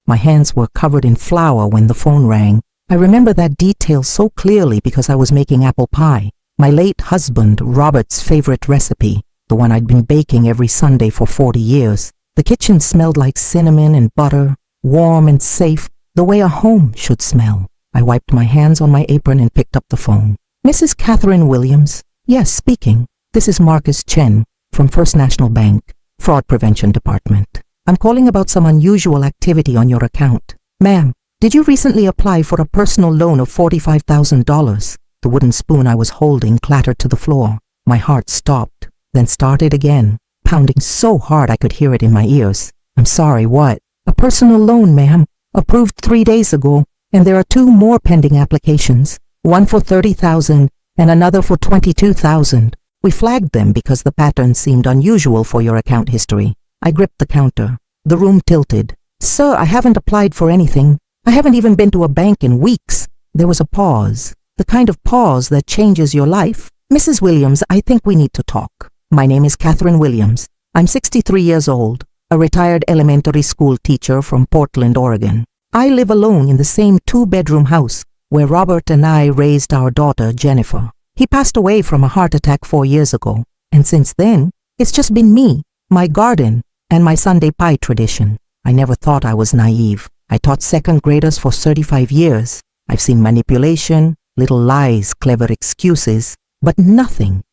My hands were covered in flour when the phone rang. I remember that detail so clearly because I was making apple pie, my late husband Robert's favorite recipe, the one I'd been baking every Sunday for 40 years. The kitchen smelled like cinnamon and butter, warm and safe, the way a home should smell. I wiped my hands on my apron and picked up the phone. Mrs. Catherine Williams? Yes, speaking. This is Marcus Chen from First National Bank, Fraud Prevention Department. I'm calling about some unusual activity on your account. Ma'am, did you recently apply for a personal loan of $45,000? The wooden spoon I was holding clattered to the floor. My heart stopped, then started again, pounding so hard I could hear it in my ears. I'm sorry, what? A personal loan, ma'am. Approved 3 days ago, and there are 2 more pending applications, one for $30,000 and another for $22,000. We flagged them because the pattern seemed unusual for your account history. I gripped the counter. The room tilted. Sir, I haven't applied for anything. I haven't even been to a bank in weeks. There was a pause, the kind of pause that changes your life. Mrs. Williams, I think we need to talk. My name is Catherine Williams. I'm 63 years old, a retired elementary school teacher from Portland, Oregon. I live alone in the same 2-bedroom house where Robert and I raised our daughter, Jennifer. He passed away from a heart attack 4 years ago, and since then, it's just been me, my garden, and my Sunday pie tradition. I never thought I was naive. I taught second graders for 35 years. I've seen manipulation, little lies, clever excuses, but nothing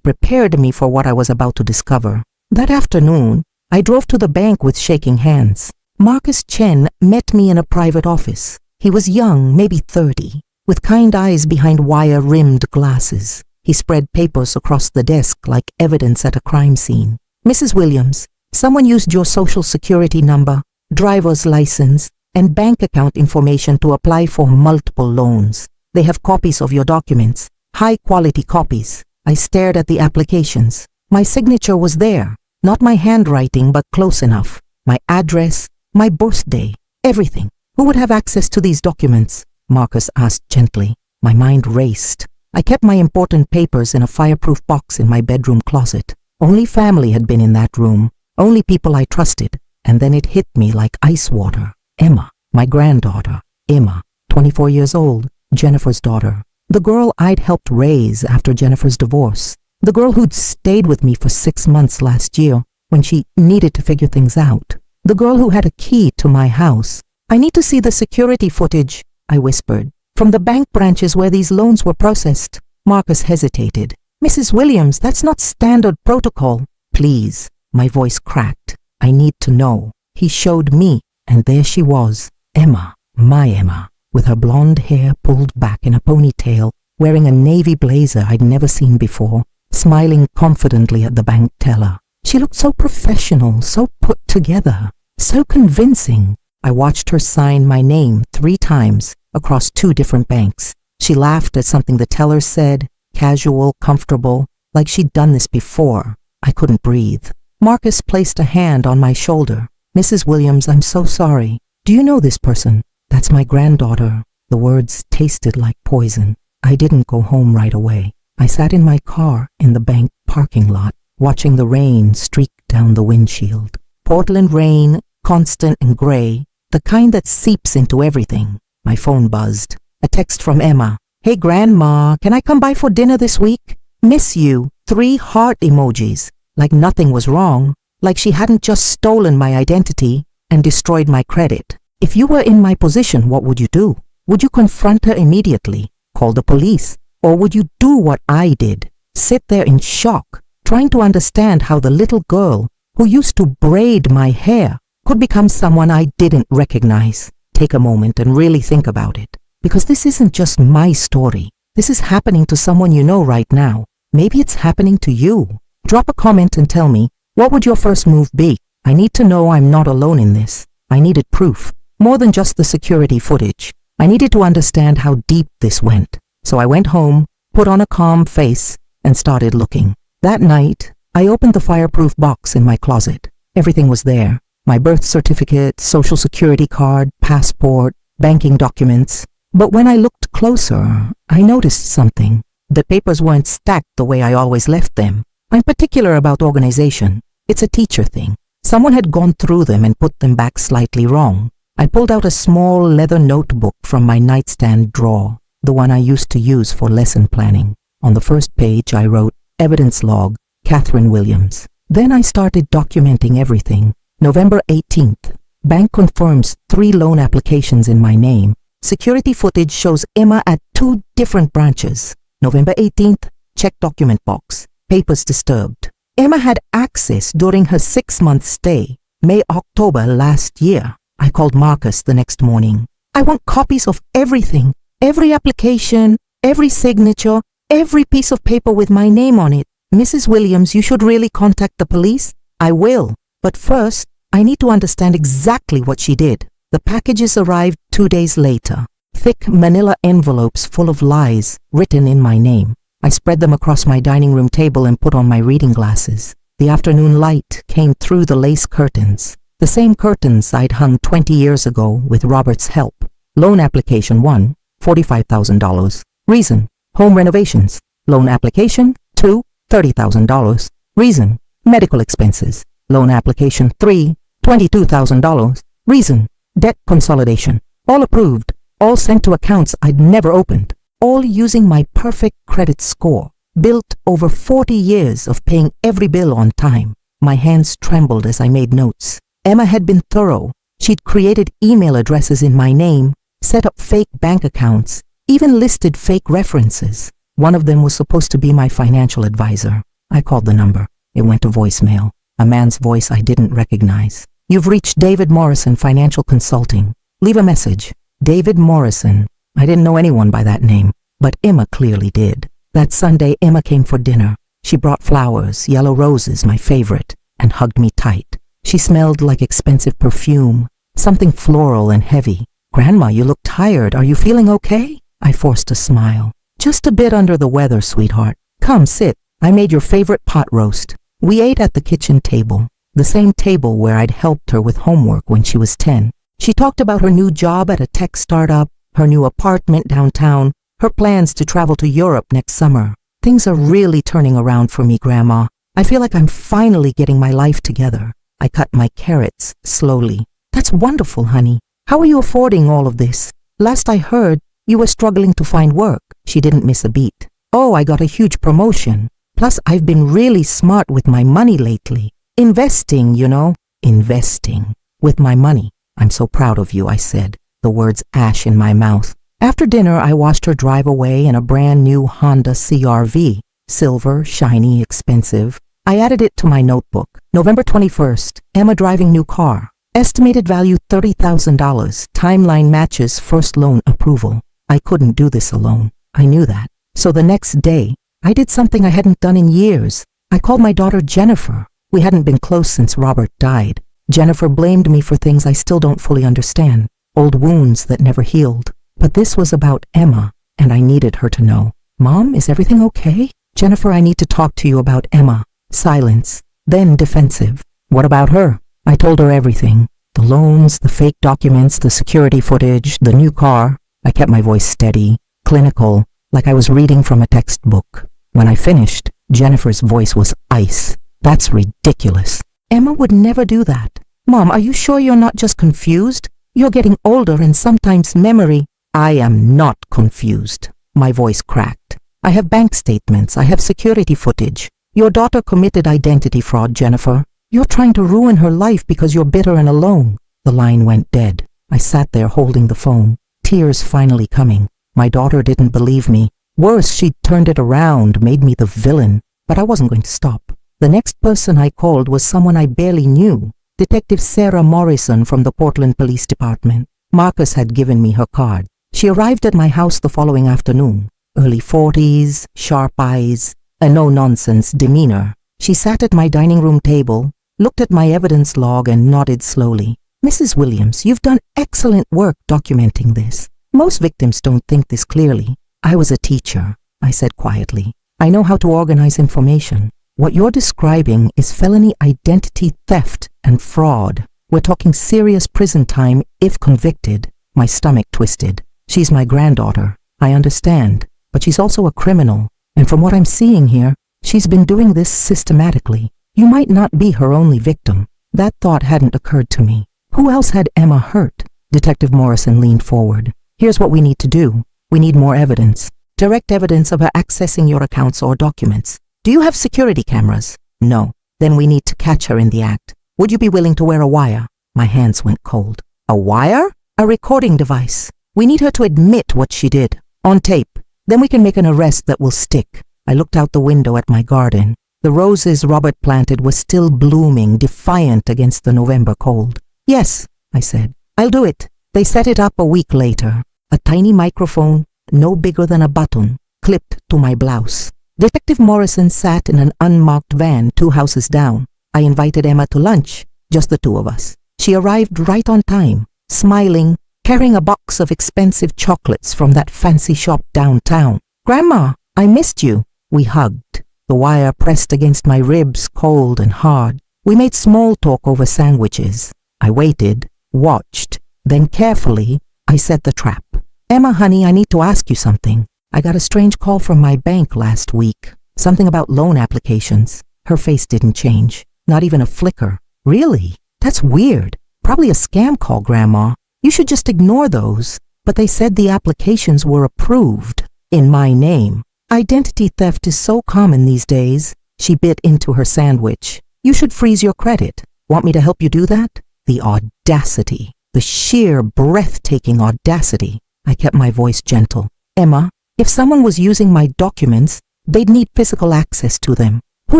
prepared me for what I was about to discover. That afternoon, I drove to the bank with shaking hands. Marcus Chen met me in a private office. He was young, maybe 30, with kind eyes behind wire-rimmed glasses. He spread papers across the desk like evidence at a crime scene. Mrs. Williams, someone used your social security number, driver's license, and bank account information to apply for multiple loans. They have copies of your documents, high-quality copies. I stared at the applications. My signature was there, not my handwriting, but close enough. My address, my birthday, everything. Who would have access to these documents? Marcus asked gently. My mind raced. I kept my important papers in a fireproof box in my bedroom closet. Only family had been in that room, only people I trusted, and then it hit me like ice water. Emma, my granddaughter. Emma, 24 years old, Jennifer's daughter. The girl I'd helped raise after Jennifer's divorce. The girl who'd stayed with me for 6 months last year when she needed to figure things out. The girl who had a key to my house. I need to see the security footage, I whispered, from the bank branches where these loans were processed. Marcus hesitated. Mrs. Williams, that's not standard protocol. Please, my voice cracked. I need to know. He showed me, and there she was, Emma, my Emma, with her blonde hair pulled back in a ponytail, wearing a navy blazer I'd never seen before, smiling confidently at the bank teller. She looked so professional, so put together, so convincing. I watched her sign my name 3 times across 2 different banks. She laughed at something the teller said, casual, comfortable, like she'd done this before. I couldn't breathe. Marcus placed a hand on my shoulder. Mrs. Williams, I'm so sorry. Do you know this person? That's my granddaughter. The words tasted like poison. I didn't go home right away. I sat in my car in the bank parking lot, watching the rain streak down the windshield. Portland rain, constant and gray, the kind that seeps into everything. My phone buzzed. A text from Emma. Hey Grandma, can I come by for dinner this week? Miss you. 3 heart emojis. Like nothing was wrong. Like she hadn't just stolen my identity and destroyed my credit. If you were in my position, what would you do? Would you confront her immediately? Call the police? Or would you do what I did? Sit there in shock, trying to understand how the little girl who used to braid my hair could become someone I didn't recognize. Take a moment and really think about it. Because this isn't just my story. This is happening to someone you know right now. Maybe it's happening to you. Drop a comment and tell me, what would your first move be? I need to know I'm not alone in this. I needed proof, more than just the security footage. I needed to understand how deep this went. So I went home, put on a calm face, and started looking. That night, I opened the fireproof box in my closet. Everything was there. My birth certificate, social security card, passport, banking documents. But when I looked closer, I noticed something. The papers weren't stacked the way I always left them. I'm particular about organization. It's a teacher thing. Someone had gone through them and put them back slightly wrong. I pulled out a small leather notebook from my nightstand drawer, the one I used to use for lesson planning. On the first page, I wrote, Evidence Log, Catherine Williams. Then I started documenting everything. November 18th. Bank confirms 3 loan applications in my name. Security footage shows Emma at 2 different branches. November 18th. Check document box. Papers disturbed. Emma had access during her 6-month stay, May-October last year. I called Marcus the next morning. I want copies of everything. Every application, every signature, every piece of paper with my name on it. Mrs. Williams, you should really contact the police. I will. But first, I need to understand exactly what she did. The packages arrived 2 days later. Thick manila envelopes full of lies written in my name. I spread them across my dining room table and put on my reading glasses. The afternoon light came through the lace curtains. The same curtains I'd hung 20 years ago with Robert's help. Loan application 1, $45,000. Reason, home renovations. Loan application 2, $30,000. Reason, medical expenses. Loan application 3, $22,000. Reason, debt consolidation. All approved, all sent to accounts I'd never opened. All using my perfect credit score, built over 40 years of paying every bill on time. My hands trembled as I made notes. Emma had been thorough. She'd created email addresses in my name, set up fake bank accounts, even listed fake references. One of them was supposed to be my financial advisor. I called the number. It went to voicemail. A man's voice I didn't recognize. You've reached David Morrison Financial Consulting. Leave a message. David Morrison. I didn't know anyone by that name, but Emma clearly did. That Sunday, Emma came for dinner. She brought flowers, yellow roses, my favorite, and hugged me tight. She smelled like expensive perfume, something floral and heavy. Grandma, you look tired. Are you feeling okay? I forced a smile. Just a bit under the weather, sweetheart. Come, sit. I made your favorite pot roast. We ate at the kitchen table, the same table where I'd helped her with homework when she was 10. She talked about her new job at a tech startup, her new apartment downtown, her plans to travel to Europe next summer. Things are really turning around for me, Grandma. I feel like I'm finally getting my life together. I cut my carrots slowly. That's wonderful, honey. How are you affording all of this? Last I heard, you were struggling to find work. She didn't miss a beat. Oh, I got a huge promotion. Plus, I've been really smart with my money lately. Investing, you know. Investing. With my money. I'm so proud of you, I said, the words ash in my mouth. After dinner, I watched her drive away in a brand new Honda CR-V. Silver, shiny, expensive. I added it to my notebook. November 21st, Emma driving new car. Estimated value $30,000. Timeline matches first loan approval. I couldn't do this alone. I knew that. So the next day, I did something I hadn't done in years. I called my daughter Jennifer. We hadn't been close since Robert died. Jennifer blamed me for things I still don't fully understand. Old wounds that never healed. But this was about Emma, and I needed her to know. Mom, is everything okay? Jennifer, I need to talk to you about Emma. Silence, then defensive. What about her? I told her everything. The loans, the fake documents, the security footage, the new car. I kept my voice steady, clinical, like I was reading from a textbook. When I finished, Jennifer's voice was ice. That's ridiculous. Emma would never do that. Mom, are you sure you're not just confused? You're getting older and sometimes memory. I am not confused. My voice cracked. I have bank statements. I have security footage. Your daughter committed identity fraud, Jennifer. You're trying to ruin her life because you're bitter and alone. The line went dead. I sat there holding the phone, tears finally coming. My daughter didn't believe me. Worse, she'd turned it around, made me the villain. But I wasn't going to stop. The next person I called was someone I barely knew. Detective Sarah Morrison from the Portland Police Department. Marcus had given me her card. She arrived at my house the following afternoon. Early 40s, sharp eyes, a no-nonsense demeanor. She sat at my dining room table, looked at my evidence log and nodded slowly. Mrs. Williams, you've done excellent work documenting this. Most victims don't think this clearly. I was a teacher, I said quietly. I know how to organize information. What you're describing is felony identity theft and fraud. We're talking serious prison time if convicted. My stomach twisted. She's my granddaughter. I understand. But she's also a criminal. And from what I'm seeing here, she's been doing this systematically. You might not be her only victim. That thought hadn't occurred to me. Who else had Emma hurt? Detective Morrison leaned forward. Here's what we need to do. We need more evidence. Direct evidence of her accessing your accounts or documents. Do you have security cameras? No. Then we need to catch her in the act. Would you be willing to wear a wire? My hands went cold. A wire? A recording device. We need her to admit what she did. On tape. Then we can make an arrest that will stick. I looked out the window at my garden. The roses Robert planted were still blooming, defiant against the November cold. Yes, I said. I'll do it. They set it up a week later. A tiny microphone, no bigger than a button, clipped to my blouse. Detective Morrison sat in an unmarked van 2 houses down. I invited Emma to lunch, just the 2 of us. She arrived right on time, smiling, carrying a box of expensive chocolates from that fancy shop downtown. Grandma, I missed you. We hugged. The wire pressed against my ribs, cold and hard. We made small talk over sandwiches. I waited, watched, then carefully, I set the trap. Emma, honey, I need to ask you something. I got a strange call from my bank last week. Something about loan applications. Her face didn't change. Not even a flicker. Really? That's weird. Probably a scam call, Grandma. You should just ignore those. But they said the applications were approved. In my name. Identity theft is so common these days. She bit into her sandwich. You should freeze your credit. Want me to help you do that? The audacity. The sheer breathtaking audacity. I kept my voice gentle. Emma, if someone was using my documents, they'd need physical access to them. Who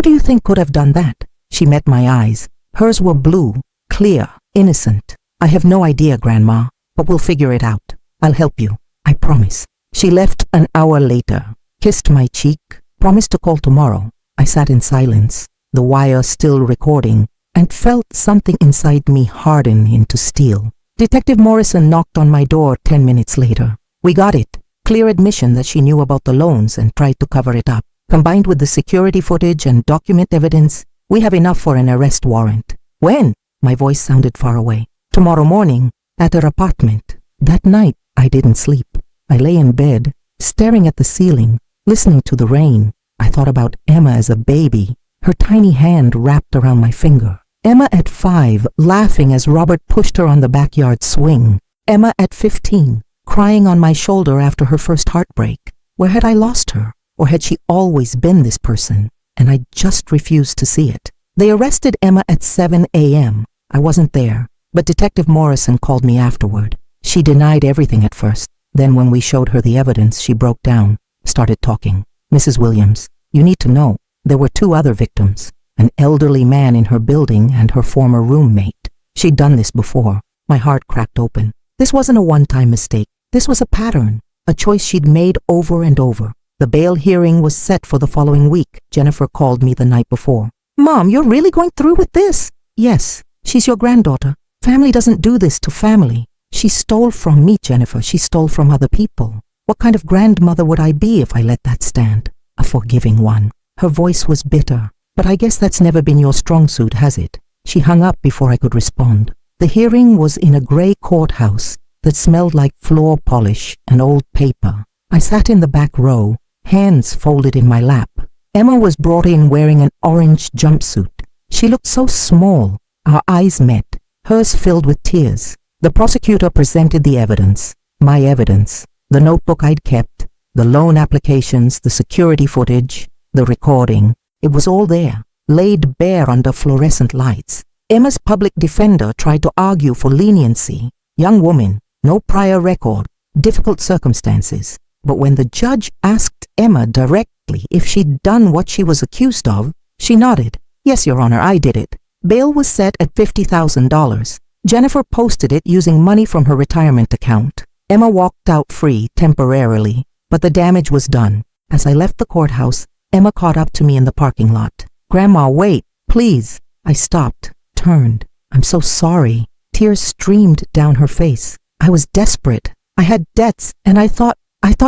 do you think could have done that? She met my eyes. Hers were blue, clear, innocent. I have no idea, Grandma, but we'll figure it out. I'll help you. I promise. She left an hour later, kissed my cheek, promised to call tomorrow. I sat in silence, the wire still recording, and felt something inside me harden into steel. Detective Morrison knocked on my door 10 minutes later. We got it. Clear admission that she knew about the loans and tried to cover it up. Combined with the security footage and document evidence, we have enough for an arrest warrant. When? My voice sounded far away. Tomorrow morning, at her apartment. That night, I didn't sleep. I lay in bed, staring at the ceiling, listening to the rain. I thought about Emma as a baby, her tiny hand wrapped around my finger. Emma at 5, laughing as Robert pushed her on the backyard swing. Emma at 15, crying on my shoulder after her first heartbreak. Where had I lost her? Or had she always been this person? And I just refused to see it. They arrested Emma at 7 a.m. I wasn't there, but Detective Morrison called me afterward. She denied everything at first. Then when we showed her the evidence, she broke down, started talking. Mrs. Williams, you need to know, there were 2 other victims. An elderly man in her building and her former roommate. She'd done this before. My heart cracked open. This wasn't a one-time mistake. This was a pattern, a choice she'd made over and over. The bail hearing was set for the following week. Jennifer called me the night before. Mom, you're really going through with this? Yes, she's your granddaughter. Family doesn't do this to family. She stole from me, Jennifer. She stole from other people. What kind of grandmother would I be if I let that stand? A forgiving one. Her voice was bitter. But I guess that's never been your strong suit, has it? She hung up before I could respond. The hearing was in a gray courthouse that smelled like floor polish and old paper. I sat in the back row, hands folded in my lap. Emma was brought in wearing an orange jumpsuit. She looked so small. Our eyes met, hers filled with tears. The prosecutor presented the evidence, my evidence, the notebook I'd kept, the loan applications, the security footage, the recording. It was all there, laid bare under fluorescent lights. Emma's public defender tried to argue for leniency. Young woman, no prior record, difficult circumstances. But when the judge asked Emma directly if she'd done what she was accused of, she nodded. Yes, Your Honor, I did it. Bail was set at $50,000. Jennifer posted it using money from her retirement account. Emma walked out free temporarily, but the damage was done. As I left the courthouse, Emma caught up to me in the parking lot. Grandma, wait, please. I stopped, turned. I'm so sorry. Tears streamed down her face. I was desperate. I had debts, and I thought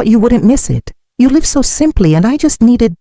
you wouldn't miss it. You live so simply, and I just needed,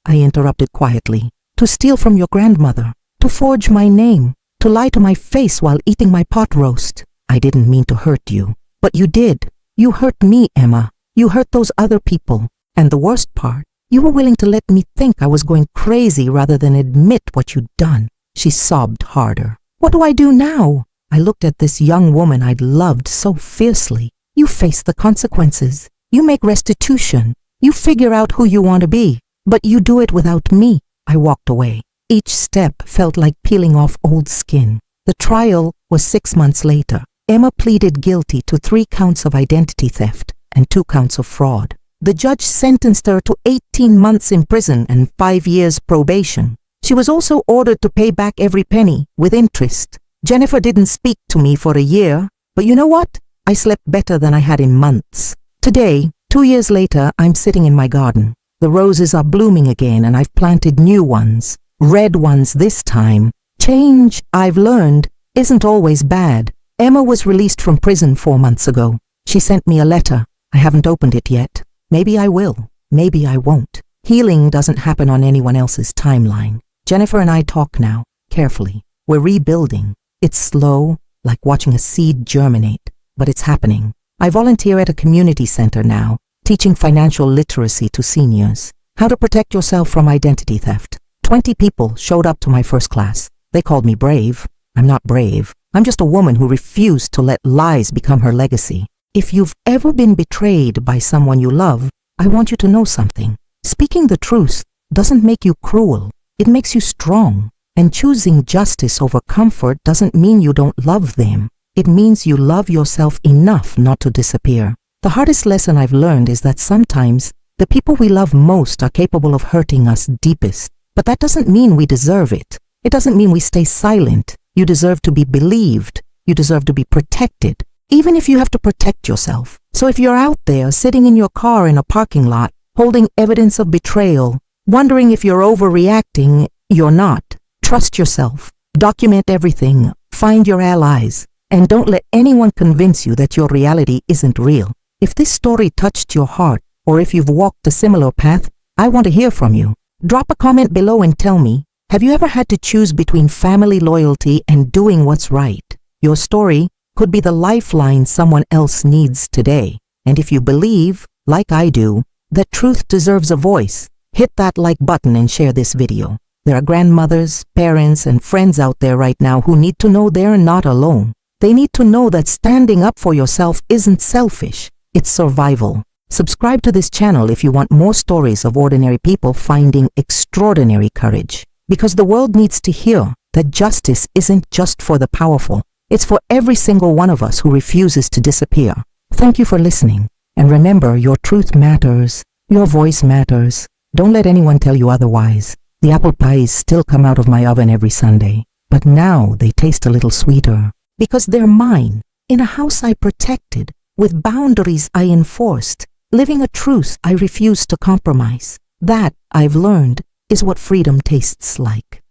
I interrupted quietly, to steal from your grandmother, to forge my name, to lie to my face while eating my pot roast. I didn't mean to hurt you, but you did. You hurt me, Emma. You hurt those other people. And the worst part, you were willing to let me think I was going crazy rather than admit what you'd done. She sobbed harder. What do I do now? I looked at this young woman I'd loved so fiercely. You face the consequences. You make restitution. You figure out who you want to be. But you do it without me. I walked away. Each step felt like peeling off old skin. The trial was 6 months later. Emma pleaded guilty to 3 counts of identity theft and 2 counts of fraud. The judge sentenced her to 18 months in prison and 5 years probation. She was also ordered to pay back every penny with interest. Jennifer didn't speak to me for a year, but you know what? I slept better than I had in months. Today, 2 years later, I'm sitting in my garden. The roses are blooming again and I've planted new ones, red ones this time. Change, I've learned, isn't always bad. Emma was released from prison 4 months ago. She sent me a letter. I haven't opened it yet. Maybe I will. Maybe I won't. Healing doesn't happen on anyone else's timeline. Jennifer and I talk now, carefully. We're rebuilding. It's slow, like watching a seed germinate, but it's happening. I volunteer at a community center now, teaching financial literacy to seniors. How to protect yourself from identity theft. 20 people showed up to my first class. They called me brave. I'm not brave. I'm just a woman who refused to let lies become her legacy. If you've ever been betrayed by someone you love, I want you to know something. Speaking the truth doesn't make you cruel. It makes you strong. And choosing justice over comfort doesn't mean you don't love them. It means you love yourself enough not to disappear. The hardest lesson I've learned is that sometimes the people we love most are capable of hurting us deepest. But that doesn't mean we deserve it. It doesn't mean we stay silent. You deserve to be believed. You deserve to be protected, even if you have to protect yourself. So if you're out there sitting in your car in a parking lot, holding evidence of betrayal, wondering if you're overreacting, you're not. Trust yourself. Document everything. Find your allies. And don't let anyone convince you that your reality isn't real. If this story touched your heart, or if you've walked a similar path, I want to hear from you. Drop a comment below and tell me, have you ever had to choose between family loyalty and doing what's right? Your story could be the lifeline someone else needs today. And if you believe, like I do, that truth deserves a voice, hit that like button and share this video. There are grandmothers, parents, and friends out there right now who need to know they're not alone. They need to know that standing up for yourself isn't selfish, it's survival. Subscribe to this channel if you want more stories of ordinary people finding extraordinary courage. Because the world needs to hear that justice isn't just for the powerful. It's for every single one of us who refuses to disappear. Thank you for listening. And remember, your truth matters. Your voice matters. Don't let anyone tell you otherwise. The apple pies still come out of my oven every Sunday. But now they taste a little sweeter. Because they're mine. In a house I protected. With boundaries I enforced. Living a truth I refused to compromise. That, I've learned, is what freedom tastes like.